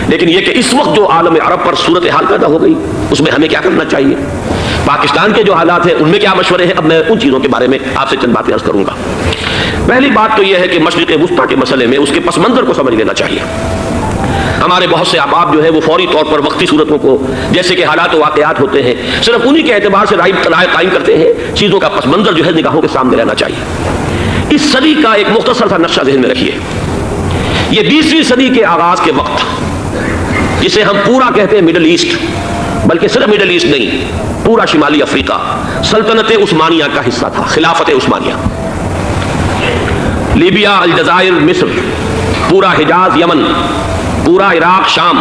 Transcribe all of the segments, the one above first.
لیکن یہ کہ اس وقت جو عالم عرب پر صورتحال پیدا ہو گئی اس میں ہمیں کیا کرنا چاہیے، پاکستان کے جو حالات ہیں ان میں کیا مشورے ہیں، اب میں ان چیزوں کے بارے میں آپ سے چند باتیں عرض کروں گا۔ پہلی بات تو یہ ہے کہ مشرق وسطیٰ کے مسئلے میں اس کے پس منظر کو سمجھ لینا چاہیے۔ ہمارے بہت سے احباب جو ہے وہ فوری طور پر وقتی صورتوں کو، جیسے کہ حالات و واقعات ہوتے ہیں، صرف انہی کے اعتبار سے رائے قائم کرتے ہیں، چیزوں کا پس منظر جو ہے نگاہوں کے سامنے رہنا چاہیے۔ اس صدی کا ایک مختصر سا نقشہ ذہن میں رکھیے۔ یہ 20ویں صدی کے آغاز کے وقت، جسے ہم پورا کہتے ہیں مڈل ایسٹ، بلکہ صرف مڈل ایسٹ نہیں، پورا شمالی افریقہ سلطنت عثمانیہ کا حصہ تھا، خلافت عثمانیہ۔ لیبیا، الجزائر، مصر، پورا حجاز، یمن، پورا عراق، شام،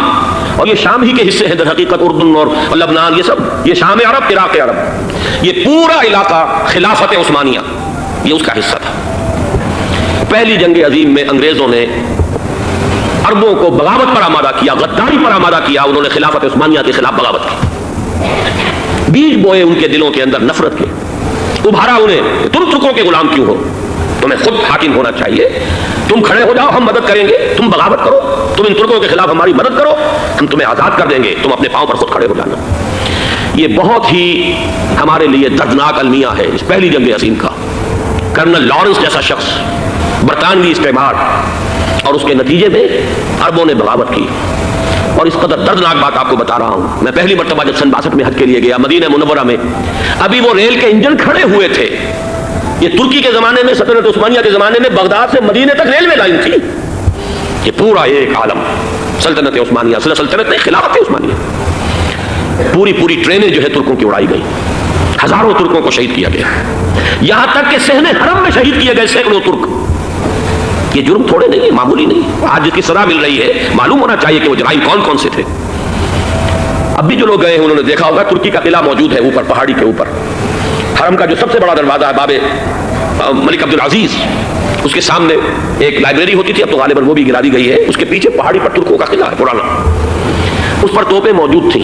اور یہ شام ہی کے حصے ہیں در حقیقت، اردن اور لبنان، یہ سب، یہ شام عرب، عراق عرب، یہ پورا علاقہ خلافت عثمانیہ یہ اس کا حصہ تھا۔ پہلی جنگ عظیم میں انگریزوں نے عربوں کو بغاوت پر آمادہ کیا، غداری پر آمادہ کیا، انہوں نے خلافت عثمانیہ کے خلاف بغاوت کی، بیج بوئے ان کے دلوں کے اندر نفرت کے، ابھارا انہیں کہ تم ترکوں کے غلام کیوں ہو، تمہیں خود حاکم ہونا چاہیے، تم کھڑے ہو جاؤ، ہم مدد کریں گے، تم بغاوت کرو، تم ان ترکوں کے خلاف ہماری مدد کرو، ہم تمہیں آزاد کر دیں گے، تم اپنے پاؤں پر خود کھڑے ہو جانا۔ یہ بہت ہی ہمارے لیے دردناک المیہ ہے اس پہلی جنگ عظیم کا۔ کرنل لارنس جیسا شخص، برطانوی استعمار، اور اس کے نتیجے میں عربوں نے بغاوت کی۔ اور اس قدر دردناک بات آپ کو بتا رہا ہوں، میں پہلی مرتبہ جب سن 62 میں حج کے لیے گیا مدینہ منورہ میں، ابھی وہ ریل کے انجن کھڑے ہوئے تھے۔ یہ ترکی کے زمانے میں، سلطنت عثمانیہ کے زمانے میں بغداد سے مدینے تک ریلوے لائن تھی۔ یہ پورا ایک عالم سلطنت عثمانیہ، سلطنت نہیں، خلافت عثمانیہ، پوری ٹرینیں جو ہے ترکوں کی اڑائی گئی، ہزاروں ترکوں کو شہید کیا گیا، یہاں تک کہ صحن حرم میں شہید کیے گئے سینکڑوں ترک۔ یہ جرم تھوڑے نہیں ہے، معمولی نہیں۔ آج جس کی سزا مل رہی ہے، معلوم ہونا چاہیے کہ وہ جرائم کون کون سے تھے۔ اب بھی جو لوگ گئے ہیں انہوں نے دیکھا ہوگا، ترکی کا قلعہ موجود ہے اوپر پہاڑی کے اوپر، حرم کا جو سب سے بڑا دروازہ ہے باب ملک عبدالعزیز، اس کے سامنے ایک لائبریری ہوتی تھی، اب تو غالباً وہ بھی گرا دی گئی ہے، اس کے پیچھے پہاڑی پر ترکوں کا قلعہ ہے پرانا، اس پر توپیں موجود تھیں۔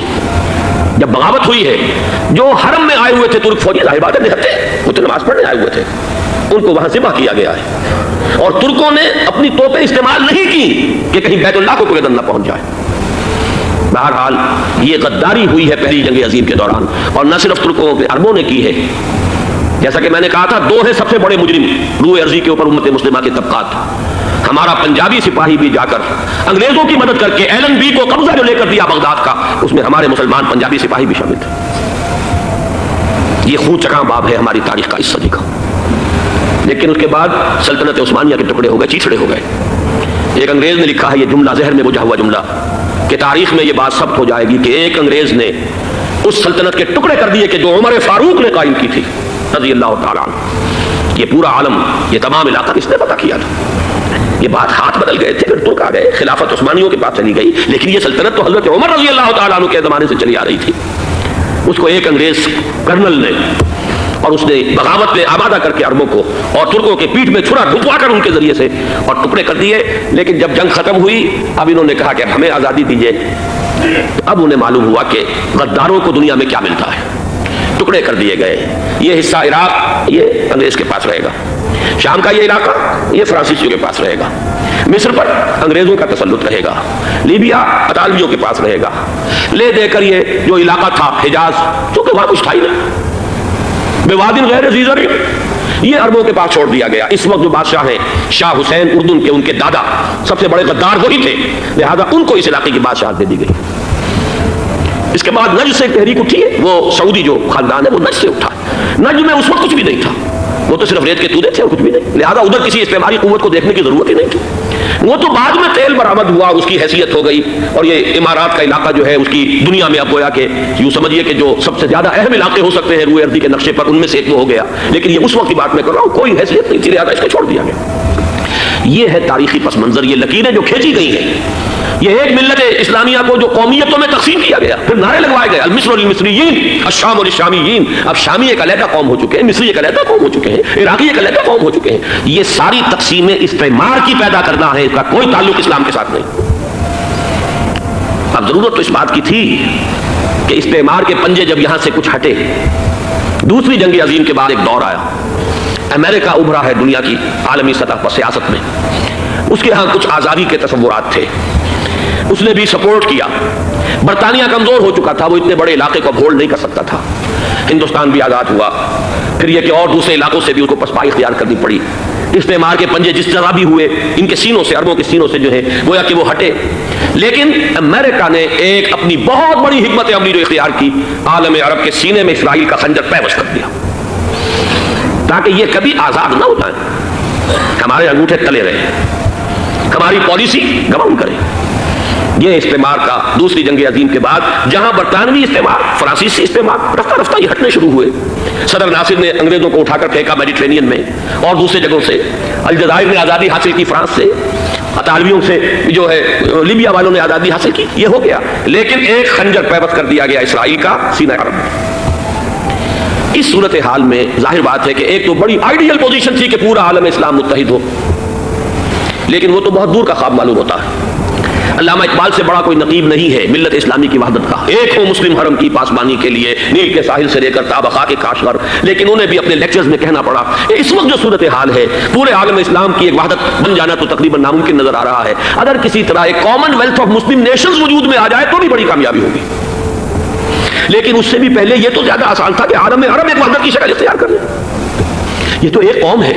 جب بغاوت ہوئی ہے، جو حرم میں آئے ہوئے تھے ترک فوجی، ظاہر بات ہے نہتے، وہ تو نماز پڑھنے آئے ہوئے تھے، ان کو وہاں ذبح کیا گیا ہے، اور ترکوں نے اپنی توپیں استعمال نہیں کی کہ کہیں بیت اللہ کو کوئی نہ پہنچ جائے۔ بہرحال یہ غداری ہوئی ہے پہلی جنگ عظیم کے دوران، اور نہ صرف ترکوں کے، عربوں نے کی ہے۔ جیسا کہ میں نے کہا تھا، دو ہیں سب سے بڑے مجرم روئے ارضی کے اوپر امت مسلمہ کے طبقات۔ ہمارا پنجابی سپاہی بھی جا کر انگریزوں کی مدد کر کے ایلن بی کو قبضہ جو لے کر دیا بغداد کا، اس میں ہمارے مسلمان پنجابی سپاہی بھی شامل تھے۔ یہ خون چکاں باب ہے ہماری تاریخ کا اس صدی کا۔ لیکن اس کے بعد سلطنت عثمانیہ کے ٹکڑے ہو گئے، چیچڑے ہو گئے۔ ایک انگریز نے لکھا ہے یہ جملہ، ذہن میں بجھا ہوا جملہ، کہ تاریخ میں یہ بات ثبت ہو جائے گی کہ ایک انگریز نے اس سلطنت کے ٹکڑے کر دیے کہ جو عمر فاروق نے قائم کی تھی رضی اللہ تعالیٰ عنہ۔ یہ پورا عالم، یہ تمام علاقہ کس نے پتہ کیا تھا؟ یہ بات ہاتھ بدل گئے تھے، پھر ترک آ گئے، خلافت عثمانیوں کے پاس چلی گئی، لیکن یہ سلطنت تو حضرت عمر رضی اللہ تعالیٰ عنہ کے زمانے سے چلی آ رہی تھی۔ اس کو ایک انگریز کرنل نے، اور اس نے بغاوت میں آمادہ کر کے عربوں کو اور ترکوں کے پیٹھ میں چھرا ڈھکوا کر ان کے ذریعے سے اور ٹکڑے کر دیے۔ لیکن جب جنگ ختم ہوئی، اب انہوں نے کہا کہ ہمیں آزادی دیجیے۔ اب انہیں معلوم ہوا کہ غداروں کو دنیا میں کیا ملتا ہے، ٹکڑے کر دیے گئے۔ یہ حصہ عراق یہ انگریز کے پاس رہے گا، شام کا یہ علاقہ یہ فرانسیسیوں کے پاس رہے گا، مصر پر انگریزوں کا تسلط رہے گا، لیبیا اطالویوں کے پاس رہے گا، لے دے کر یہ جو علاقہ تھا حجاز، چونکہ وہاں کچھ تھا ہی نہیں، بوادن غیر ذی زرع، یہ عربوں کے پاس چھوڑ دیا گیا۔ اس وقت جو بادشاہ ہیں شاہ حسین اردن کے، ان کے دادا سب سے بڑے غدار وہی تھے، لہذا ان کو اس علاقے کی بادشاہت دے دی گئی۔ اس کے بعد نجد سے ایک تحریک اٹھی ہے، وہ سعودی جو خاندان ہے وہ نجد سے اٹھا۔ نجد میں اس وقت کچھ بھی نہیں تھا، وہ تو صرف ریت کے تودے تھے اور کچھ بھی نہیں، لہذا ادھر کسی استعماری قوت کو دیکھنے کی ضرورت ہی نہیں تھی۔ وہ تو بعد میں تیل برآمد ہوا، اس کی حیثیت ہو گئی، اور یہ امارات کا علاقہ جو ہے اس کی دنیا میں اب گویا کہ یوں سمجھیے کہ جو سب سے زیادہ اہم علاقے ہو سکتے ہیں روئے ارضی کے نقشے پر، ان میں سے ایک وہ ہو گیا۔ لیکن یہ اس وقت کی بات میں کر رہا ہوں، کوئی حیثیت نہیں تھی، لہذا اس کو چھوڑ دیا گیا۔ یہ ہے تاریخی پس منظر، یہ لکیریں جو کھینچی گئی ہیں۔ یہ ایک ملت اسلامیہ کو جو قومیتوں میں تقسیم کیا گیا، پھر نعرے لگوائے گئے المصر للمصریین، الشام للشامیین۔ اب شامی ایک علیحدہ قوم ہو چکے ہیں، مصری ایک علیحدہ قوم ہو چکے ہیں، عراقی ایک علیحدہ قوم ہو چکے ہیں۔ یہ ساری تقسیمیں استعمار کی پیدا کرنا ہے، اس کا کوئی تعلق اسلام کے ساتھ نہیں۔ اب ضرورت تو اس بات کی تھی کہ استعمار کے پنجے جب یہاں سے کچھ ہٹے، دوسری جنگ عظیم کے بعد ایک دور آیا، امریکہ ابھرا ہے دنیا کی عالمی سطح پر سیاست میں، اس کے ہاں کچھ آزادی کے تصورات تھے۔ اس نے بھی سپورٹ کیا. برطانیہ کمزور ہو چکا تھا, وہ اتنے بڑے علاقے کو ہولڈ نہیں کر سکتا تھا. ہندوستان بھی آزاد ہوا. پھر یہ کہ اور دوسرے علاقوں سے بھی اس کو پسپائی اختیار کرنی پڑی. استعمار کے پنجے جس طرح بھی ہوئے ان کے سینوں سے, عربوں کے سینوں سے جو ہے گویا کہ وہ ہٹے. لیکن امریکہ نے ایک اپنی بہت بڑی حکمت عملی جو اختیار کی, عالم عرب کے سینے میں اسرائیل کا خنجر پیوست کر دیا تاکہ یہ کبھی آزاد نہ ہو جائیں, ہمارے انگوٹھے تلے رہے, ہماری پالیسی گمن کرے. یہ استعمار کا دوسری جنگ عظیم کے بعد جہاں برطانوی استعمار, فرانسیسی استعمار رفتہ رفتہ یہ ہٹنے شروع ہوئے. صدر ناصر نے انگریزوں کو اٹھا کر پھینکا میڈیٹرینین میں اور دوسرے جگہوں سے. الجزائر نے آزادی حاصل کی فرانس سے, اطالویوں سے جو ہے لیبیا والوں نے آزادی حاصل کی. یہ ہو گیا, لیکن ایک خنجر پیوست کر دیا گیا اسرائیل کا سینہ عرب میں. اس صورتحال میں ظاہر بات ہے کہ ایک تو بڑی آئیڈیل پوزیشن تھی کہ پورا عالم اسلام متحد ہو, لیکن وہ تو بہت دور کا خواب معلوم ہوتا ہے. علامہ اقبال سے بڑا کوئی نقیب نہیں ہے ملت اسلامی کی وحدت کا. ایک ہو مسلم حرم کی پاسبانی کے لیے نیل کے ساحل سے لے کر تابقا کے کاشغر. لیکن انہیں بھی اپنے لیکچرز میں کہنا پڑا اس وقت جو صورتحال ہے پورے عالم اسلام کی ایک وحدت بن جانا تو تقریباً ناممکن نظر آ رہا ہے. اگر کسی طرح ایک common wealth of Muslim nations وجود میں آ جائے تو بھی بڑی کامیابی ہوگی. لیکن اس سے بھی پہلے یہ تو زیادہ آسان تھا کہ عالم عرب ایک وحدت کی شکل اختیار کر لے. یہ تو ایک قوم ہے,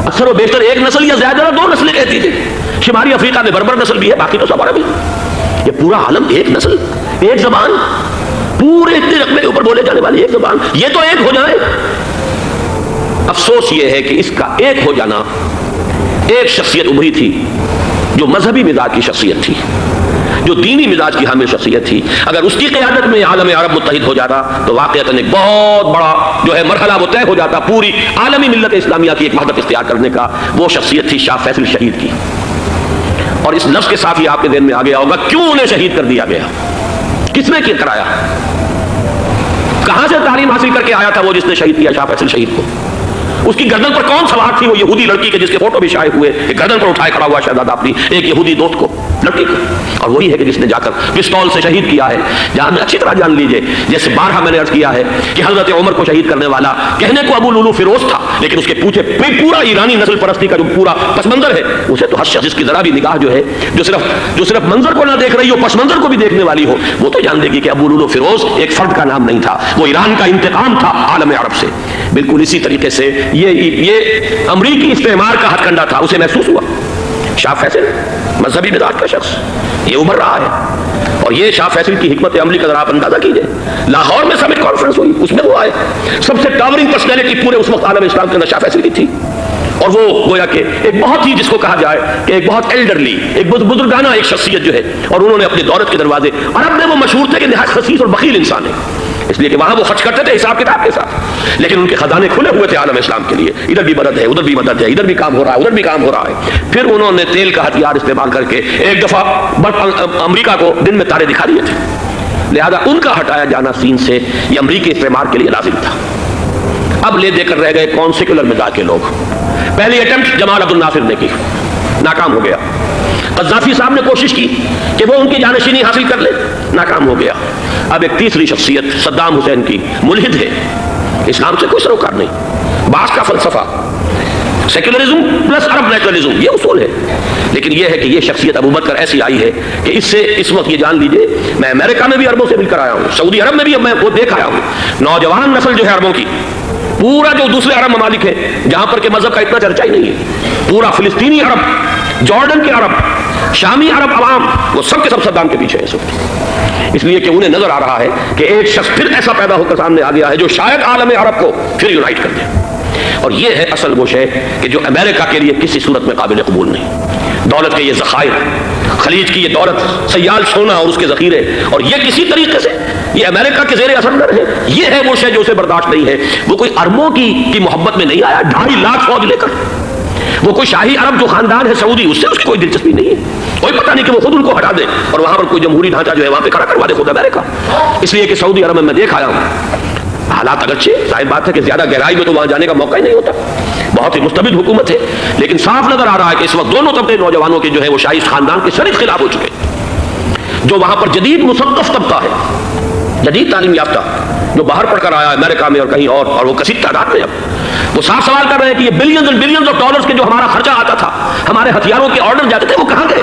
اکثر و بیشتر ایک نسل یا زیادہ دو نسلیں کہتی تھی. شمالی افریقہ میں بربر نسل بھی ہے, باقی تو سب عرب ہے. یہ پورا عالم ایک نسل, ایک زبان, پورے اتنے رقبے کے اوپر بولے جانے والی ایک زبان, یہ تو ایک ہو جائے. افسوس یہ ہے کہ اس کا ایک ہو جانا, ایک شخصیت ابھری تھی جو مذہبی مزاج کی شخصیت تھی, جو دینی مزاج کی حامل شخصیت تھی. اگر اس کی قیادت میں عالم عرب متحد ہو جاتا تو واقعتاً ایک بہت بڑا جو ہے مرحلہ وہ طے ہو جاتا پوری عالمی ملت اسلامیہ کی ایک وحدت اختیار کرنے کا. وہ شخصیت تھی شاہ فیصل شہید کی. اور اس لفظ کے ساتھ ہی آپ کے ذہن میں آ گیا ہوگا کیوں انہیں شہید کر دیا گیا, کس نے کیا کرایا, کہاں سے تعلیم حاصل کر کے آیا تھا وہ جس نے شہید کیا شاہ فیصل شہید کو. اس کی گردن پر کون سوار تھی, وہ یہودی لڑکی کے جس کے فوٹو بھی شائع ہوئے, ایک گردن پر اٹھائے کھڑا ہوا شہزادہ اپنی ایک یہودی دوست کو, لڑکی کو. اور وہی ہے کہ جس نے جا کر پستول سے شہید کیا ہے. جہاں میں اچھی طرح جان لیجئے, جیسے بارہا میں نے عرض کیا ہے کہ حضرت عمر کو شہید کرنے والا کہنے کو ابو لولو فیروز تھا, لیکن اس کے پیچھے پورا ایرانی نسل پرستی کا جو پورا پس منظر ہے, اسے تو ہر شخص جس کی ذرا بھی نگاہ جو ہے جو صرف منظر کو نہ دیکھ رہی ہو, پس منظر کو بھی دیکھنے والی ہو, وہ تو جان دے گی کہ ابو لولو فیروز ایک فرد کا نام نہیں تھا, وہ ایران کا انتقام تھا عالم عرب سے. بالکل اسی طریقے سے یہ امریکی استعمار کا ہتھ کنڈا تھا, اسے محسوس ہوا. شاہ فیصل مذہبی مزاج کا شخص یہ ابھر رہا ہے, اور یہ شاہ فیصل کی حکمت عملی کا ذرا آپ اندازہ کیجئے. لاہور میں سمٹ کانفرنس ہوئی, اس میں وہ آئے, سب سے ٹاورنگ پرسنالٹی پورے اس وقت عالم اسلام کے اندر شاہ فیصل کی تھی. اور وہ گویا کہ ایک بہت ہی جس کو کہا جائے کہ ایک بہت ایلڈرلی, ایک بزرگانہ ایک شخصیت جو ہے, اور انہوں نے اپنے دولت کے دروازے, عرب میں وہ مشہور تھے کہ نہایت خسیس اور بخیل انسان ہے, اس لیے کہ وہاں وہ خرچ کرتے تھے حساب کتاب کے ساتھ, لیکن ان کے خزانے کھلے ہوئے تھے عالم اسلام کے لیے. ادھر بھی مدد ہے, ادھر بھی مدد ہے, ادھر بھی کام ہو رہا ہے, ادھر بھی کام ہو رہا ہے. پھر انہوں نے تیل کا ہتھیار استعمال کر کے ایک دفعہ امریکہ کو دن میں تارے دکھا دیے تھے. لہذا ان کا ہٹایا جانا سین سے یہ امریکی استعمار کے لیے لازم تھا. اب لے دے کر رہ گئے کون سیکولر مزاج کے لوگ. پہلی اٹمپٹ جمال عبد الناصر نے کی, ناکام ہو گیا. قذافی صاحب نے کوشش کی کہ وہ ان کی جانشینی حاصل کر لے, ناکام ہو گیا. اب ایک تیسری شخصیت صدام حسین کی, ملحد ہے, اسلام سے کوئی سروکار نہیں. باس کا فلسفہ سیکولرزم پلس عرب نیشنلزم, یہ اصول ہے. لیکن یہ ہے کہ یہ شخصیت ابوبکر ایسی آئی ہے کہ اس سے اس وقت یہ جان لیجئے, میں امریکہ میں بھی عربوں سے مل کر آیا ہوں, سعودی عرب میں بھی میں وہ دیکھ آیا ہوں. نوجوان نسل جو ہے عربوں کی, پورا جو دوسرے عرب ممالک ہے جہاں پر کہ مذہب کا اتنا چرچا ہی نہیں ہے, پورا فلسطینی عرب, جارڈن کے عرب, شامی عرب عوام, وہ سب کے سب صدام کے پیچھے ہیں. اس لیے کہ انہیں نظر آ رہا ہے کہ ایک شخص پھر ایسا پیدا ہو کر سامنے آ گیا ہے جو شاید عالم عرب کو پھر یونائٹ کر دے. اور یہ ہے اصل وہ شے کہ جو امریکہ کے لیے کسی صورت میں قابل قبول نہیں. دولت کے یہ ذخائر, خلیج کی یہ دولت, سیال سونا اور اس کے ذخیرے, اور یہ کسی طریقے سے یہ امریکہ کے زیر اثر ہے. یہ ہے وہ شے جو اسے برداشت نہیں ہے. وہ کوئی اربوں کی محبت میں نہیں آیا 2.5 لاکھ فوج لے کر. وہ کوئی شاہی عرب جو خاندان ہے سعودی, اس سے اس کی کوئی دلچسپی نہیں ہے. کوئی پتہ نہیں کہ وہ خود ان کو ہٹا دے اور وہاں پر کوئی جمہوری ڈھانچہ جو ہے وہاں پہ کھڑا کروا دے خود امریکہ. اس لیے کہ سعودی عرب میں دیکھ آیا ہوں حالات اگرچہ ظاہر بات ہے کہ زیادہ گہرائی میں تو وہاں جانے کا موقع ہی نہیں ہوتا, بہت ہی مستبد حکومت ہے, لیکن صاف نظر آ رہا ہے کہ اس وقت دونوں طبقے نوجوانوں کے جو ہے وہ شاہی خاندان کے شدید خلاف ہو چکے. جو وہاں پر جدید مثقف طبقہ ہے, جدید تعلیم یافتہ, جو باہر پڑھ کر آیا امریکہ میں اور کہیں اور وہ کثیر تعداد میں, اب وہ صاف سوال کر رہے ہیں کہ یہ billions and billions of dollars کے جو ہمارا خرچہ آتا تھا, ہمارے ہتھیاروں کے آرڈر جاتے تھے, وہ کہاں گئے؟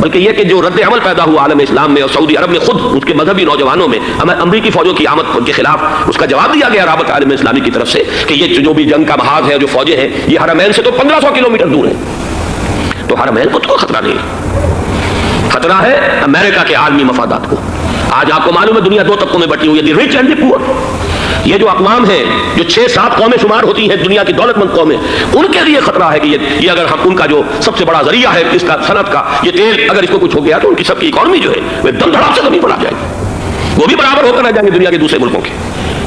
بلکہ یہ کہ جو رد عمل پیدا ہوا عالم اسلام میں اور سعودی عرب میں خود اس کے مذہبی نوجوانوں میں امریکی فوجوں کی آمد کے خلاف اس کا جواب دیا گیا رابطہ عالم اسلامی کی طرف سے کہ یہ جو بھی جنگ کا محاذ ہے جو فوجیں ہیں یہ حرمین سے تو 1500 کلومیٹر دور ہیں، تو حرمین کو تو خطرہ نہیں ہے، خطرہ ہے امریکہ کے عالمی مفادات کو۔ آج آپ کو معلوم ہے دنیا دو طبقوں میں بٹی ہوئی ہے، دی رچ اینڈ دی پور۔ یہ جو اقوام ہیں جو 6-7 قومیں شمار ہوتی ہیں دنیا کی دولت مند قومیں، ان کے لیے خطرہ ہے کہ یہ اگر ہم ان کا جو سب سے بڑا ذریعہ ہے اس کا صنعت کا یہ تیل، اگر اس کو کچھ ہو گیا تو ان کی سب کی اکانومی جو ہے وہ دم دھڑام سے زمین پر آ جائے گی، وہ بھی برابر ہو کر رہ جائیں گے دنیا کے دوسرے ملکوں کے۔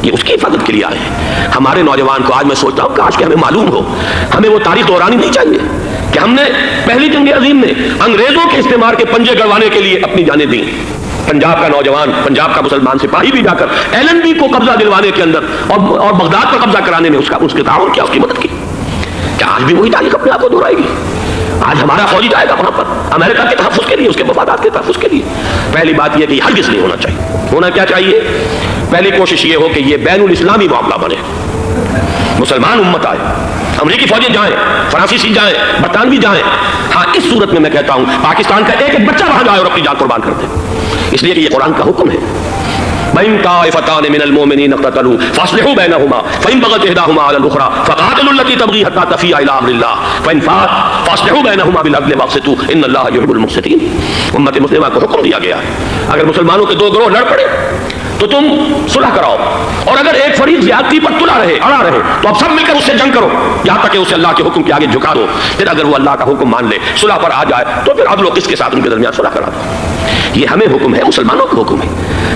یہ اس کی حفاظت کے لیے آئے ہیں۔ ہمارے نوجوان کو آج میں سوچتا ہوں کاش کہ ہمیں معلوم ہو، ہمیں وہ تاریخ دہرانی نہیں چاہیے کہ ہم نے پہلی جنگ عظیم میں انگریزوں کے استعمار کے پنجے گڑوانے کے لیے اپنی جانیں دیں۔ پنجاب کا نوجوان، پنجاب کا مسلمان سپاہی بھی جا کر ایلن بی کو قبضہ دلوانے کے اندر اور بغداد پر قبضہ کرانے میں اس کے تعاون کیا، اس کی مدد کی۔ کیا آج بھی وہی تاریخ اپنے آپ کو دہرائے گی؟ آج ہمارا فوجی جائے گا وہاں پر امریکہ کے تحفظ کے لیے، اس کے مفادات کے تحفظ کے لیے؟ پہلی بات یہ کہ ہرگز نہیں ہونا چاہیے۔ ہونا کیا چاہیے؟ پہلی کوشش یہ ہو کہ یہ بین الاسلامی معاملہ بنے، مسلمان امت آئے، امریکی فوجیں جائیں، فرانسیسی جائیں، برطانوی جائیں۔ ہاں اس صورت میں میں کہتا ہوں پاکستان کا ایک بچہ وہاں جائے اور اپنی جان قربان کر دے، اس لیے کہ یہ قرآن کا حکم ہے۔ وَإِن طَائِفَتَانِ مِنَ الْمُؤْمِنِينَ اقْتَتَلُوا فَأَصْلِحُوا بَيْنَهُمَا فَإِن بَغَتْ إِحْدَاهُمَا عَلَى الْأُخْرَى فَقَاتِلُوا الَّتِي تَبْغِي حَتَّى تَفِيءَ إِلَى أَمْرِ اللَّهِ فَإِن فَاءَتْ فَأَصْلِحُوا بَيْنَهُمَا بِالْعَدْلِ وَأَقْسِطُوا إِنَّ اللَّهَ يُحِبُّ الْمُقْسِطِينَ۔ امت مسلمہ کو حکم دیا گیا ہے اگر مسلمانوں کے دو گروہ لڑ پڑے تو تم صلح کراؤ، اور اگر ایک فریق زیادتی پر اڑا رہے تو اب سب مل کر اس سے جنگ کرو یہاں تک کہ اسے اللہ کے حکم کے آگے جھکا دو۔ پھر اگر وہ اللہ کا حکم مان لے، صلح پر آ جائے تو پھر عدل و قسط کے ساتھ ان کے درمیان صلح کرا دو۔ یہ ہمیں حکم ہے، مسلمانوں کو حکم ہے۔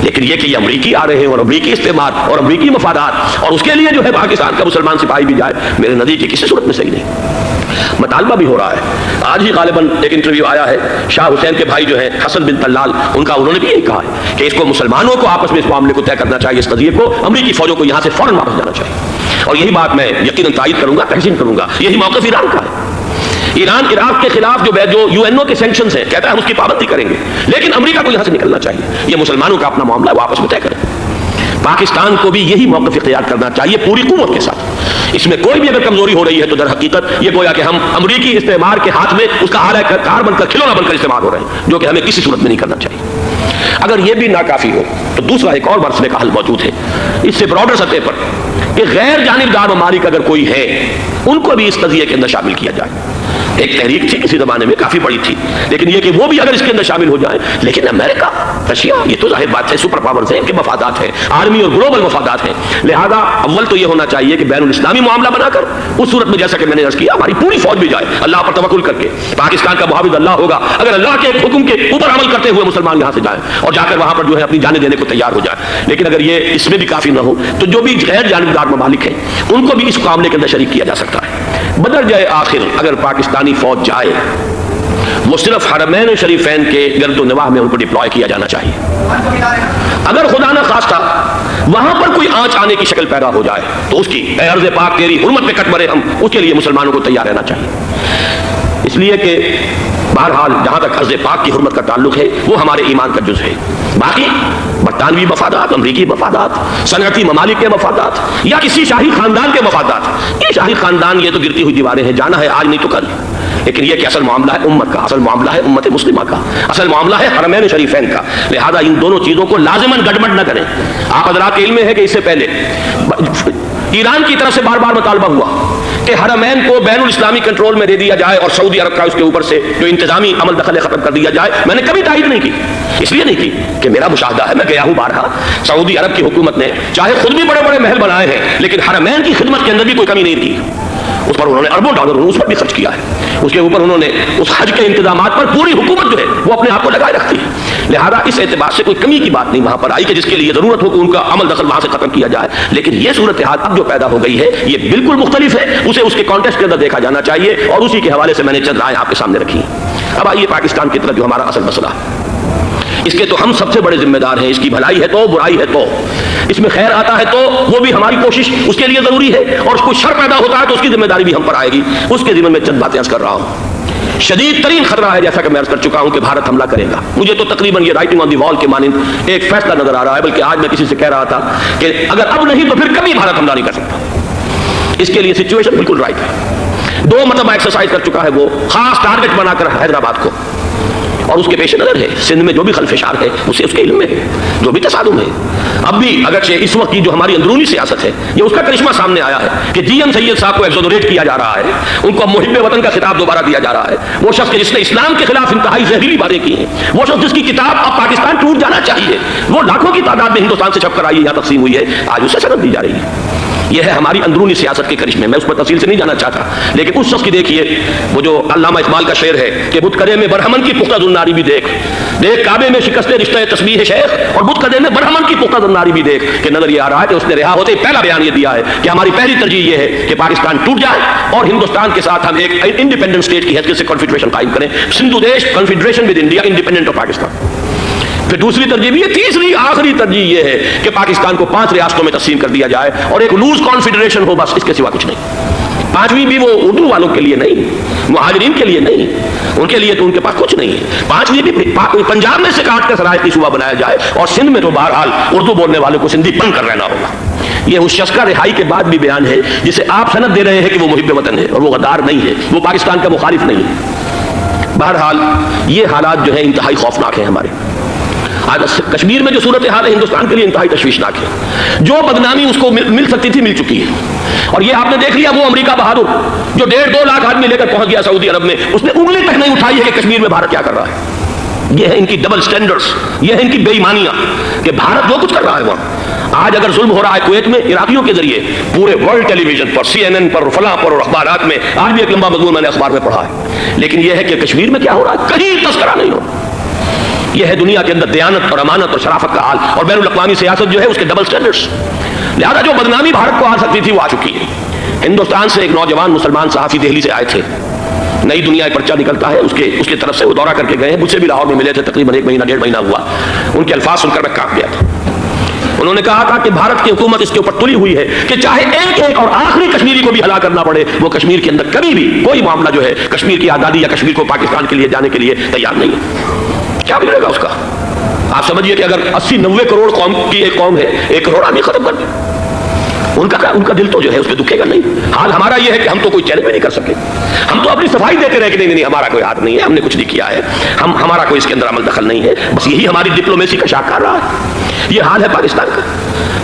لیکن یہ کہ یہ امریکی آ رہے ہیں اور امریکی استعمار اور امریکی مفادات اور اس کے لیے جو ہے پاکستان کا مسلمان سپاہی بھی جائے، میرے نزدیک کسی صورت میں صحیح نہیں۔ مطالبہ بھی ہو رہا ہے، آج ہی غالباً ایک انٹرویو آیا ہے، شاہ حسین کے بھائی جو ہیں حسن بن طلال، انہوں نے بھی یہی کہا ہے کہ اس کو مسلمانوں کو آپس میں اس معاملے کو طے کرنا چاہیے، اس قضیے کو امریکی فوجوں کو یہاں سے فوراً واپس جانا چاہیے۔ اور یہی بات میں یقیناً تائید کروں گا، تحسین کروں گا، یہی موقف ایران کا ہے۔ ایران عراق کے خلاف جو UN کے سینکشنز ہیں کہتا ہے ہم اس کی پابندی کریں گے، لیکن امریکہ کو یہاں سے نکلنا چاہیے۔ یہ مسلمانوں کا اپنا معاملہ ہے، وہ آپس میں طے کریں۔ پاکستان کو بھی یہی موقف اختیار کرنا چاہیے پوری قوت کے ساتھ۔ اس میں کوئی بھی اگر کمزوری ہو رہی ہے تو در حقیقت یہ گویا کہ ہم امریکی استعمار کے ہاتھ میں اس کا آلہ کار بن کر، کھلونا بن کر استعمال ہو رہے ہیں، جو کہ ہمیں کسی صورت میں نہیں کرنا چاہیے۔ اگر یہ بھی ناکافی ہو تو دوسرا ایک اور مسئلے کا حل موجود ہے اس سے براڈر سطح پر، کہ غیر جانبدار ممالک اگر کوئی ہے ان کو بھی اس قضیے کے اندر شامل کیا جائے۔ ایک تحریک تھی کسی زمانے میں، کافی بڑی تھی، لیکن یہ کہ وہ بھی اگر اس کے اندر شامل ہو جائیں۔ لیکن امریکہ، رشیا، یہ تو ظاہر بات ہے سپر پاورز ہیں، ان کے مفادات ہیں، عالمی اور گلوبل مفادات ہیں، لہذا اول تو یہ ہونا چاہیے کہ بین الاسلامی معاملہ بنا کر اس صورت میں جیسا کہ میں نے عرض کیا ہماری پوری فوج بھی جائے، اللہ پر توکل کر کے۔ پاکستان کا محافظ اللہ ہوگا، اگر اللہ کے حکم کے اوپر عمل کرتے ہوئے مسلمان یہاں سے جائیں اور جا کر وہاں پر جو ہے اپنی جانیں دینے کو تیار ہو جائیں۔ لیکن اگر یہ اس میں بھی کافی نہ ہو تو جو بھی غیر جانبدار ممالک ہیں ان کو بھی اس معاملے کے اندر شریک کیا جا سکتا ہے۔ بدرجہ آخر اگر پاکستانی فوج جائے وہ صرف حرمین شریفین کے گرد و نواح میں ان کو ڈپلوائے کیا جانا چاہیے۔ اگر خدا نہ خواستہ وہاں پر کوئی آنچ آنے کی شکل پیدا ہو جائے تو اس کی اے عرض پاک تیری حرمت پہ کٹ مرے ہم، اس کے لیے مسلمانوں کو تیار رہنا چاہیے۔ اس لیے کہ بہرحال جہاں تک عرض پاک کی حرمت کا تعلق ہے وہ ہمارے ایمان کا جز ہے۔ باقی برطانوی مفادات، امریکی مفادات، صنعتی ممالک کے مفادات یا کسی شاہی خاندان کے مفادات، یہ شاہی خاندان یہ تو گرتی ہوئی دیواریں ہیں، جانا ہے آج نہیں تو کل، لیکن یہ کہ اصل معاملہ ہے امت کا، اصل معاملہ ہے امت مسلمہ کا، اصل معاملہ ہے حرمین شریفین کا، لہذا ان دونوں چیزوں کو لازماً گڑبڑ نہ کریں۔ آپ حضرات کے علم میں ہے کہ اس سے پہلے ایران کی طرف سے بار بار مطالبہ ہوا کہ حرمین کو بین الاسلامی کنٹرول میں دے دیا جائے اور سعودی عرب کا اس کے اوپر سے جو انتظامی عمل دخل ختم کر دیا جائے۔ میں نے کبھی تائید نہیں کی، اس لیے نہیں کی کہ میرا مشاہدہ ہے، میں گیا ہوں بارہا، سعودی عرب کی حکومت نے چاہے خود بھی بڑے بڑے محل بنائے ہیں لیکن حرمین کی خدمت کے اندر بھی کوئی کمی نہیں کی، اس پر انہوں نے اربوں ڈالر اس پر بھی خرچ کیا ہے، اس کے اوپر انہوں نے اس حج کے انتظامات پر پوری حکومت جو ہے وہ اپنے آپ کو لگائے رکھتی ہے۔ لہذا اس اعتبار سے کوئی کمی کی بات نہیں وہاں پر آئی کہ جس کے لیے ضرورت ہو کہ ان کا عمل دخل وہاں سے ختم کیا جائے، لیکن یہ صورتحال اب جو پیدا ہو گئی ہے یہ بالکل مختلف ہے، اسے اس کے کانٹیکسٹ کے اندر دیکھا جانا چاہیے اور اسی کے حوالے سے میں نے چند رائے آپ کے سامنے رکھی ہیں۔ اب آئیے پاکستان کی طرف جو ہمارا اصل مسئلہ ہے، اس کے تو ہم سب سے بڑے ذمہ دار ہیں، اس کی بھلائی ہے تو، برائی ہے تو، اس میں خیر آتا ہے تو وہ بھی ہماری کوشش اس کے لیے ضروری ہے، اور کوئی شر پیدا ہوتا ہے تو اس کی ذمہ داری بھی ہم پر آئے گی، اس کے ذمہ میں چند باتیں عرض کر رہا ہوں۔ شدید ترین خطرہ ہے جیسا کہ میں عرض کر چکا ہوں کہ بھارت حملہ کرے گا، مجھے تو تقریباً یہ رائٹنگ آن دی وال کے مانند ایک فیصلہ نظر آ رہا ہے، بلکہ آج میں کسی سے کہہ رہا تھا کہ اگر اب نہیں تو پھر کبھی بھارت حملہ نہیں کر سکتا، اس کے لیے سچویشن بالکل رائٹ ہے۔ 2 مرتبہ ایکسرسائز کر چکا ہے وہ، خاص ٹارگٹ بنا کر حیدرآباد کو، اور اس کے پیش نظر ہے سندھ میں جو بھی خلفشار ہے اسے اس کے علم میں ہے، جو بھی تصادم ہے۔ اب بھی اگرچہ اس وقت کی جو ہماری اندرونی سیاست ہے یہ اس کا کرشمہ سامنے آیا ہے کہ جی ایم سید صاحب کو ایگزونریٹ کیا جا رہا ہے، ان کو محب وطن کا خطاب دوبارہ دیا جا رہا ہے، وہ شخص کہ جس نے اسلام کے خلاف انتہائی زہریلی باتیں کی ہیں، وہ شخص جس کی کتاب اب پاکستان ٹوٹ جانا چاہیے، وہ لاکھوں کی تعداد میں ہندوستان سے چھپ کر آئی ہے یا تقسیم ہوئی ہے، آج اسے سند دی جا رہی ہے۔ یہ ہے ہماری اندرونی سیاست کے کرشمے، میں اس پر تفصیل سے نہیں جانا چاہتا، لیکن اس شخص کی دیکھیے وہ جو علامہ اقبال کا شعر ہے کہ بت کدے میں برہمن کی پختہ زناری بھی دیکھ کعبے میں شکست رشتہ تسبیح شیخ، اور بت کدے میں برہمن کی پختہ زناری بھی دیکھ، کہ نظر یہ آ رہا ہے کہ اس نے رہا ہوتے ہی پہلا بیان یہ دیا ہے کہ ہماری پہلی ترجیح یہ ہے کہ پاکستان ٹوٹ جائے اور ہندوستان کے ساتھ ہم ایک انڈیپینڈنٹ اسٹیٹ کی حیثیت سے کنفیڈریشن قائم کریں، سندھو دیش confederation with India independent of Pakistan. پھر دوسری ترجیح بھی ہے، تیسری آخری ترجیح یہ ہے کہ پاکستان کو 5 ریاستوں میں تقسیم کر دیا جائے اور ایک لوز کانفیڈریشن ہو، بس اس کے سوا کچھ نہیں۔ 5ویں بھی وہ اردو والوں کے لیے نہیں، مہاجرین کے لیے نہیں، ان کے لیے تو ان کے پاس کچھ نہیں ہے۔ 5ویں بھی پنجاب میں سے کاٹ کر سرائے صوبہ بنایا جائے، اور سندھ میں تو بہرحال اردو بولنے والوں کو سندھی پن کر رہنا ہوگا۔ یہ اس شخص کا رہائی کے بعد بھی بیان ہے جسے آپ سند دے رہے ہیں کہ وہ محب وطن ہے، اور وہ غدار نہیں ہے، وہ پاکستان کا مخالف نہیں ہے۔ بہرحال یہ حالات جو ہیں انتہائی خوفناک ہیں ہمارے۔ آج کشمیر میں جو صورتحال ہے ہندوستان کے لیے انتہائی تشویشناک ہے، جو بدنامی اس کو مل سکتی تھی مل چکی ہے، اور یہ آپ نے دیکھ لیا وہ امریکہ بہادر جو 1.5-2 لاکھ آدمی لے کر پہنچ گیا سعودی عرب میں، اس نے انگلی تک نہیں اٹھائی ہے کہ کشمیر میں بھارت کیا کر رہا ہے۔ یہ ہے ان کی ڈبل سٹینڈرڈز، یہ ہے ان کی بے ایمانیاں کہ بھارت جو کچھ کر رہا ہے وہاں۔ آج اگر ظلم ہو رہا ہے کویت میں عراقیوں کے ذریعے، پورے ورلڈ ٹیلی ویژن پر، CNN پر، فلاں پر، اور اخبارات میں، آج بھی ایک لمبا مضمون میں نے اخبار میں پڑھا ہے، لیکن یہ ہے کہ کشمیر میں کیا ہو رہا ہے کہیں تذکرہ نہیں ہو۔ یہ ہے دنیا کے اندر دیانت اور امانت اور شرافت کا حال، اور بین الاقوامی سیاست جو ہے اس کے ڈبل سٹینڈرڈز۔ لہذا جو بدنامی بھارت کو آ سکتی تھی وہ آ چکی ہے۔ ہندوستان سے ایک نوجوان مسلمان صحافی دہلی سے آئے تھے، نئی دنیا پرچہ نکلتا ہے اس کی طرف سے، وہ دورہ کر کے گئے ہیں، مجھ سے بھی لاہور میں ملے تھے، تقریباً 1-1.5 مہینہ ہوا۔ ان کے الفاظ سن کر میں کانپ گیا تھا۔ انہوں نے کہا تھا کہ بھارت کی حکومت اس کے اوپر تلی ہوئی ہے کہ چاہے ایک اور آخری کشمیری کو بھی ہلاک کرنا پڑے، وہ کشمیر کے اندر کبھی بھی کوئی معاملہ جو ہے کشمیر کی آزادی یا کشمیر کو پاکستان کے لیے جانے کے لیے تیار نہیں ہے۔ کیا بگڑے گا اس کا؟ آپ سمجھیے کہ اگر 80-90 کروڑ قوم کی ایک قوم ہے، 1 کروڑ آدمی ختم کر دیں، ان کا دل تو جو ہے اس پہ دکھے گا نہیں۔ حال ہمارا یہ ہے کہ ہم تو کوئی چیلنج بھی نہیں کر سکے، ہم تو اپنی صفائی دیتے رہے کہ نہیں ہمارا کوئی ہاتھ نہیں ہے، ہم نے کچھ نہیں کیا ہے، ہمارا کوئی اس کے اندر عمل دخل نہیں ہے، بس یہی ہماری ڈپلومیسی کا شاہکار رہا ہے۔ یہ حال ہے پاکستان کا۔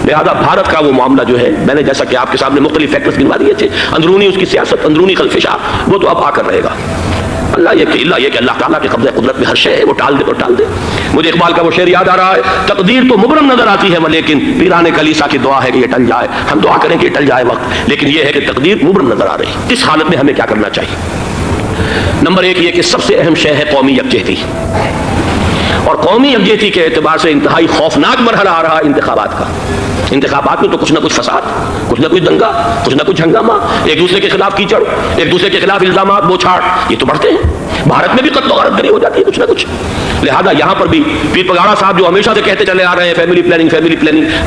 لہذا بھارت کا وہ معاملہ جو ہے، میں نے جیسا کہ آپ کے سامنے مختلف فیکٹرز گنوا دیے تھے، اندرونی اس کی سیاست، اندرونی خلفشاں، وہ تو اب آ کر رہے گا۔ اللہ یہ کہ اللہ تعالیٰ کے قبضہ قدرت میں ہر شے ہے، وہ ٹال دے تو ٹال دے۔ مجھے اقبال کا وہ شعر یاد آ رہا ہے، تقدیر تو مبرم نظر آتی ہے لیکن پیران کلیسا کی دعا ہے کہ یہ ٹل جائے۔ ہم دعا کریں کہ یہ ٹل جائے وقت، لیکن یہ ہے کہ تقدیر مبرم نظر آ رہی۔ اس حالت میں ہمیں کیا کرنا چاہیے؟ نمبر 1 یہ کہ سب سے اہم شے ہے قومی یکجہتی، اور قومی یکجہتی کے اعتبار سے انتہائی خوفناک مرحلہ آ رہا ہے انتخابات کا۔ انتخابات میں تو کچھ نہ کچھ فساد، کچھ نہ کچھ دنگا، کچھ نہ کچھ ہنگامہ، ایک دوسرے کے خلاف کیچڑ، ایک دوسرے کے خلاف الزامات بوچھاڑ، یہ تو بڑھتے ہیں۔ بھارت میں بھی قتل و غارت گری ہو جاتی ہے کچھ نہ کچھ۔ لہذا یہاں پر بھی پیر پگاڑا صاحب جو ہمیشہ سے کہتے چلے آ رہے ہیں فیملی پلاننگ،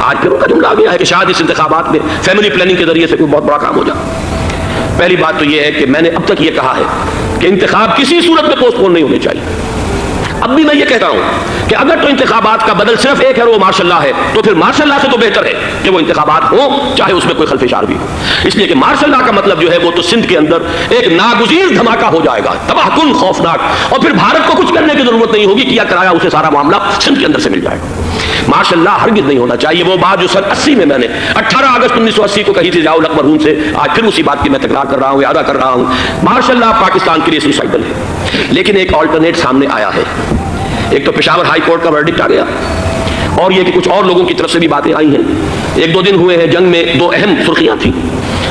آج پھر ان کا جملہ آ گیا ہے کہ شاید اس انتخابات میں فیملی پلاننگ کے ذریعے سے کوئی بہت بڑا کام ہو جائے۔ پہلی بات تو یہ ہے کہ میں نے اب تک یہ کہا ہے کہ انتخاب کسی صورت میں پوسٹ پون نہیں ہونے چاہیے۔ اب بھی میں یہ کہتا ہوں کہ اگر تو انتخابات کا بدل صرف ایک ہے وہ مارشل لا ہے، تو پھر مارشل لا سے تو بہتر ہے کہ وہ انتخابات ہوں چاہے اس میں کوئی خلفشار بھی ہو، اس لیے کہ مارشل لا کا مطلب جو ہے وہ تو سندھ کے اندر ایک ناگزیر دھماکہ ہو جائے گا، تباہ کن، خوفناک، اور پھر بھارت کو کچھ کرنے کی ضرورت نہیں ہوگی، کیا کرایا اسے سارا معاملہ سندھ کے اندر سے مل جائے گا۔ مارشل لا ہرگز نہیں ہونا چاہیے۔ وہ بات جو سن 80 میں نے 18 اگست 1980 کو کہی تھی ضیاء الحق مرحوم سے، آج پھر اسی بات کی میں تکرار کر رہا ہوں، اعادہ کر رہا ہوں۔ مارشل لا پاکستان کے لیے سوسائڈل ہے، لیکن ایک آلٹرنیٹ سامنے آیا ہے۔ ایک تو پشاور ہائی کورٹ کا ورڈکٹ آ گیا، اور یہ کہ کچھ اور لوگوں کی طرف سے بھی باتیں آئی ہیں۔ 1-2 دن ہوئے ہیں، جنگ میں 2 اہم سرخیاں تھیں،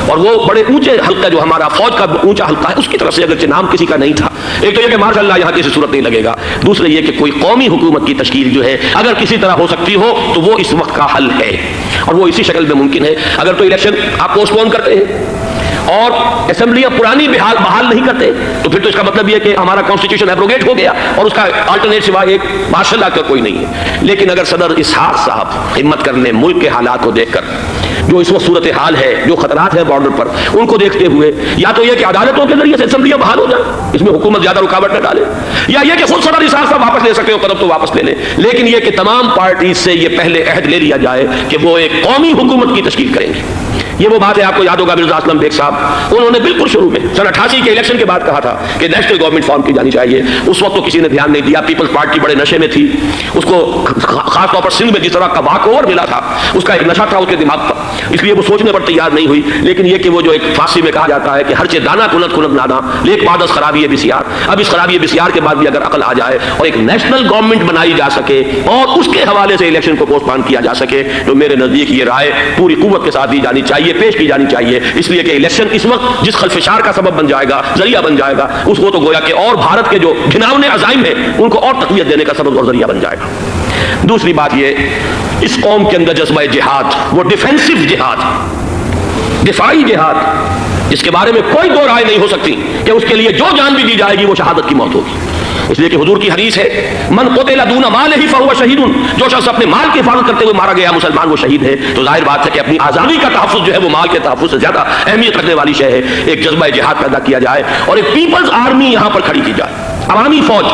اور وہ بڑے اونچے حلقہ جو ہمارا فوج کا اونچا حلقہ ہے اس کی طرف سے اگرچہ نام کسی کا نہیں تھا۔ ایک تو یہ کہ ماشاء اللہ یہاں کسی صورت نہیں لگے گا، دوسرے یہ کہ کوئی قومی حکومت کی تشکیل جو ہے اگر کسی طرح ہو سکتی ہو تو وہ اس وقت کا حل ہے، اور وہ اسی شکل میں ممکن ہے۔ اگر تو الیکشن آپ پوسٹ پون کرتے ہیں اور اسمبلیاں پرانی بحال نہیں کرتے تو پھر تو اس کا مطلب یہ کہ ہمارا کانسٹیٹیوشن ایبروگیٹ ہو گیا اور اس کا آلٹرنیٹ سوائے ایک ماشاء اللہ کا کوئی نہیں ہے۔ لیکن اگر صدر اسحاق صاحب ہمت کرنے ملک کے حالات کو دیکھ کر، جو اس وقت صورتحال ہے، جو خطرات ہیں بارڈر پر، ان کو دیکھتے ہوئے یا تو یہ کہ عدالتوں کے ذریعے سے اسمبلیاں بحال ہو جائیں، اس میں حکومت زیادہ رکاوٹ نہ ڈالے، یا یہ کہ خود صدر اسحاق صاحب واپس لے سکتے ہو قدم تو واپس لے لیں، لیکن یہ کہ تمام پارٹیز سے یہ پہلے عہد لے لیا جائے کہ وہ ایک قومی حکومت کی تشکیل کریں گے۔ یہ وہ بات ہے، آپ کو یاد ہوگا مرزا اسلم بیگ صاحب، انہوں نے بالکل شروع میں سن 88 کے الیکشن کے بعد کہا تھا کہ نیشنل گورنمنٹ فارم کی جانی چاہیے. اس وقت تو کسی نے دھیان نہیں دیا، پیپلز پارٹی بڑے نشے میں تھی، اس کو خاص طور پر سندھ میں جس طرح کا واک اوور ملا تھا اس کا ایک نشہ تھا اس کے دماغ پر، اس لیے وہ سوچنے پر تیار نہیں ہوئی. لیکن یہ کہ وہ جو ایک فارسی میں کہا جاتا ہے کہ ہر چے دانا کنت کنت نانا لیک بعد از خرابی بسیار، اب اس خرابی بسیار کے بعد بھی اگر عقل آ جائے اور ایک نیشنل گورنمنٹ بنائی جا سکے اور اس کے حوالے سے الیکشن کو پوسٹ پون کیا جا سکے تو میرے نزدیک یہ رائے پوری قوت کے ساتھ دی جانی چاہیے، پیش کی جانی چاہیے. اس لیے کہ الیکشن اس وقت جس خلفشار کا سبب بن جائے گا، ذریعہ بن جائے گا، اس کو تو گویا کہ اور بھارت کے جو گھناونے عزائم ہیں ان کو اور تقویت دینے کا سبب اور ذریعہ بن جائے گا. دوسری بات یہ، اس قوم کے اندر جذبہ جہاد، وہ ڈیفینسو جہاد، دفاعی جہاد، اس کے بارے میں کوئی دو رائے نہیں ہو سکتی کہ اس کے لیے جو جان بھی دی جائے گی وہ شہادت کی موت ہوگی. اس لیے کہ حضور کی حدیث ہے من قتل دون مالہ فہو شہید، جو شخص اپنے مال کی حفاظت کرتے ہوئے مارا گیا مسلمان وہ شہید ہے. تو ظاہر بات ہے کہ اپنی آزادی کا تحفظ جو ہے وہ مال کے تحفظ سے زیادہ اہمیت رکھنے والی شے ہے. ایک جذبہ جہاد پیدا کیا جائے اور ایک پیپلز آرمی یہاں پر کھڑی کی جائے. عوامی فوج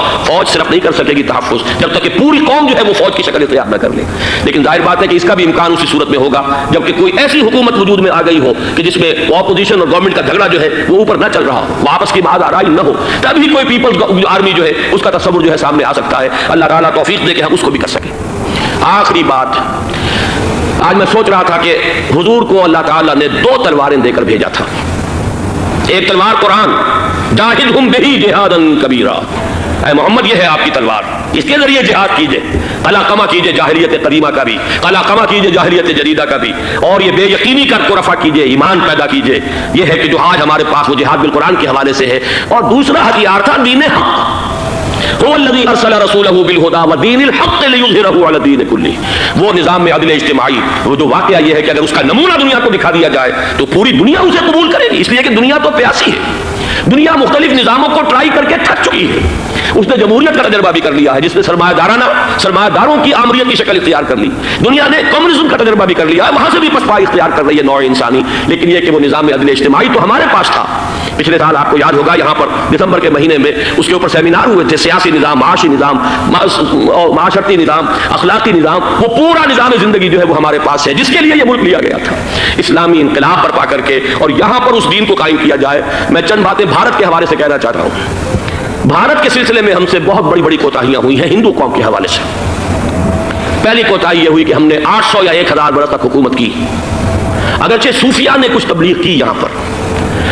صرف نہیں کر سکے گی تحفظ جب تک کہ پوری قوم جو ہے وہ فوج کی شکل اختیار نہ کر لے. لیکن ظاہر بات ہے کہ اس کا بھی امکان اسی صورت میں ہوگا جبکہ کوئی ایسی حکومت وجود میں آ گئی ہو کہ جس میں اپوزیشن اور گورنمنٹ کا جھگڑا جو ہے وہ اوپر نہ چل رہا ہو، وہ آپس کی بات آرائی نہ ہو، تبھی کوئی پیپلز آرمی جو ہے اس کا تصور جو ہے سامنے آ سکتا ہے. اللہ تعالیٰ توفیق دے کہ ہم اس کو بھی کر سکیں. آخری بات، آج میں سوچ رہا تھا کہ حضور کو اللہ تعالیٰ نے 2 تلواریں دے کر بھیجا تھا. ایک تلوار قرآن، جاہدہم بہ جہادا کبیرا، اے محمد یہ ہے آپ کی تلوار، اس کے ذریعے جہاد کیجئے، قلاقمہ کیجئے جاہلیت قدیمہ کا بھی، قلاقمہ کیجئے جاہلیت جدیدہ کا بھی، اور یہ بے یقینی کو رفع کیجئے، ایمان پیدا کیجئے. یہ ہے کہ جو آج ہمارے پاس وہ جہاد بالقرآن کے حوالے سے ہے. اور دوسرا ہتھیار تھا دین حق، هو الذي ارسل رسوله بالهدى ودين الحق ليظهره على الدين كله. وہ نظام میں عدل اجتماعی، وہ جو واقعہ یہ ہے کہ اگر اس کا نمونہ دنیا کو دکھا دیا جائے تو پوری دنیا اسے قبول کرے گی. اس لیے کہ دنیا تو پیاسی ہے، دنیا مختلف نظاموں کو ٹرائی کر کے تھک چکی ہے. اس نے جمہوریت کا تجربہ بھی کر لیا ہے جس نے سرمایہ داروں کی آمریت کی شکل اختیار کر لی. دنیا نے کمیونزم کا تجربہ بھی کر لیا ہے، وہاں سے بھی پسپائی اختیار کر رہی ہے نوع انسانی. لیکن یہ کہ وہ نظام عدل اجتماعی تو ہمارے پاس تھا. پچھلے سال آپ کو یاد ہوگا یہاں پر دسمبر کے مہینے میں اس کے اوپر سیمینار ہوئے تھے. سیاسی نظام، معاشی نظام، معاشرتی نظام، اخلاقی نظام، وہ پورا نظام زندگی جو ہے وہ ہمارے پاس ہے جس کے لیے یہ ملک لیا گیا تھا. اسلامی انقلاب برپا کر کے اور یہاں پر اس دین کو قائم کیا جائے. میں چند باتیں بھارت کے حوالے سے کہنا چاہتا ہوں. بھارت کے سلسلے میں ہم سے بہت بڑی بڑی کوتاہیاں ہوئی ہیں ہندو قوم کے حوالے سے. پہلی کوتاہی یہ ہوئی کہ ہم نے 800 یا 1000 برس تک حکومت کی. اگرچہ صوفیاء نے کچھ تبلیغ کی یہاں پر،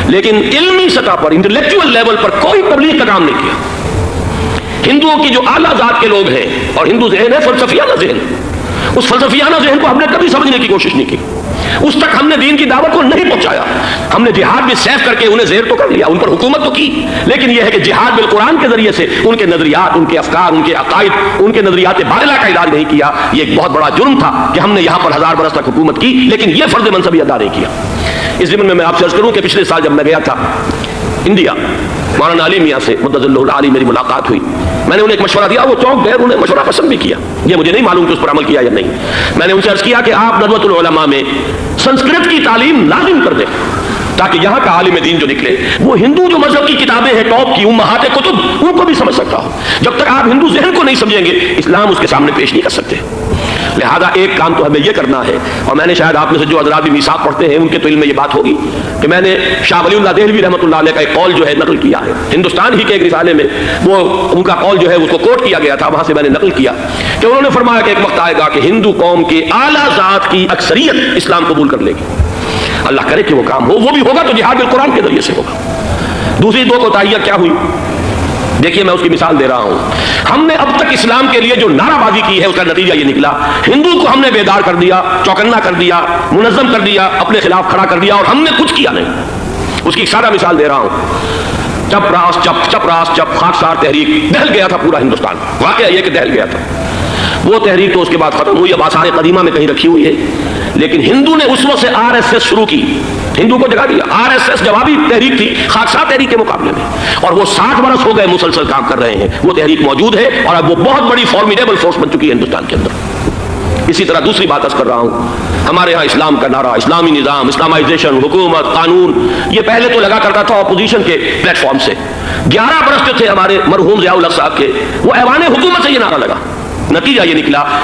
لیکن علمی سطح پر، انٹلیکچوئل لیول پر کوئی تبلیغ کا کام نہیں کیا. ہندوؤں کی جو اعلیٰ ذات کے لوگ ہیں اور ہندو ذہن ہے فلسفیانہ ذہن، اس فلسفیانہ ذہن کو ہم نے کبھی سمجھنے کی کوشش نہیں کی. اس تک ہم نے دین کی دعوت کو نہیں پہنچایا. ہم نے جہاد بھی سیف کر کے انہیں زیر تو کر لیا، ان پر حکومت تو کی، لیکن یہ ہے کہ جہاد بالقرآن کے ذریعے سے ان کے نظریات، ان کے افکار، ان کے عقائد، ان کے نظریات باطلہ کا علاج نہیں کیا. یہ ایک بہت بڑا جرم تھا کہ ہم نے یہاں پر 1000 برس تک حکومت کی لیکن یہ فرض منصبی ادا نہیں کیا. اس ضمن میں آپ سے عرض کروں کہ پچھلے سال جب میں گیا تھا انڈیا، مولانا علی میاں سے مدظ اللہ علی میری ملاقات ہوئی. میں نے انہیں ایک مشورہ دیا، وہ چونک گئے، انہوں نے مشورہ پسند بھی کیا. یہ مجھے نہیں معلوم کہ اس پر عمل کیا یا نہیں. میں نے ان سے عرض کیا کہ آپ ندوۃ العلماء میں سنسکرت کی تعلیم لازم کر دیں تاکہ یہاں کا عالم دین جو نکلے وہ ہندو جو مذہب کی کتابیں ہیں ٹاپ کی امہات کتب ان کو بھی سمجھ سکتا ہو. جب تک آپ ہندو ذہن کو نہیں سمجھیں گے اسلام اس کے سامنے پیش نہیں کر سکتے. لہذا ایک کام تو ہمیں یہ کرنا ہے، اور میں نے شاید آپ میں سے جو حضرات بھی میثاق پڑھتے ہیں ان کے تو علم میں یہ بات ہوگی کہ میں نے شاہ ولی اللہ دہلوی رحمۃ اللہ علیہ کا ایک قول جو ہے نقل کیا ہے. ہندوستان ہی کے ایک رسالے میں وہ ان کا قول جو ہے اس کو کوٹ کیا گیا تھا، وہاں سے میں نے نقل کیا کہ انہوں نے فرمایا کہ ایک وقت آئے گا کہ ہندو قوم کی اعلیٰ ذات کی اکثریت اسلام قبول کر لے گی. اللہ کرے کہ وہ کام ہو، وہ بھی ہوگا تو جہاد بالقرآن کے ذریعے سے ہوگا. دوسری 2 کوتاہیاں کیا ہوئی؟ دیکھیے میں اس کی مثال دے رہا ہوں. ہم نے اب تک اسلام کے لیے جو نعرہ بازی کی ہے اس کا نتیجہ یہ نکلا، ہندو کو ہم نے بیدار کر دیا، چوکنا کر دیا، منظم کر دیا، اپنے خلاف کھڑا کر دیا اور ہم نے کچھ کیا نہیں. اس کی ایک سادہ مثال دے رہا ہوں. چپ راس چپ خاکسار تحریک دہل گیا تھا پورا ہندوستان. واقعہ یہ کہ دہل گیا تھا. وہ تحریک تو اس کے بعد ختم ہوئی، اب آثار قدیمہ میں کہیں رکھی ہوئی ہے. لیکن ہندو نے اس وقت سے RSS شروع کی، ہندو کو جگہ دیا. RSS جوابی تحریک تھی خاکسار تحریک کے مقابلے میں، اور وہ 60 برس ہو گئے مسلسل کام کر رہے ہیں. وہ تحریک موجود ہے اور اب وہ بہت بڑی فارمیڈیبل فورس بن چکی ہے ہندوستان کے اندر. اسی طرح دوسری بات عرض کر رہا ہوں، ہمارے ہاں اسلام کا نعرہ، اسلامی نظام، اسلامائزیشن، حکومت، قانون، یہ پہلے تو لگا کرتا تھا اپوزیشن کے پلیٹ فارم سے. 11 برس جو تھے ہمارے مرحوم ضیاء الحق صاحب کے، وہ ایوان حکومت سے یہ نعرہ لگا. نتیجہ یہ نکلا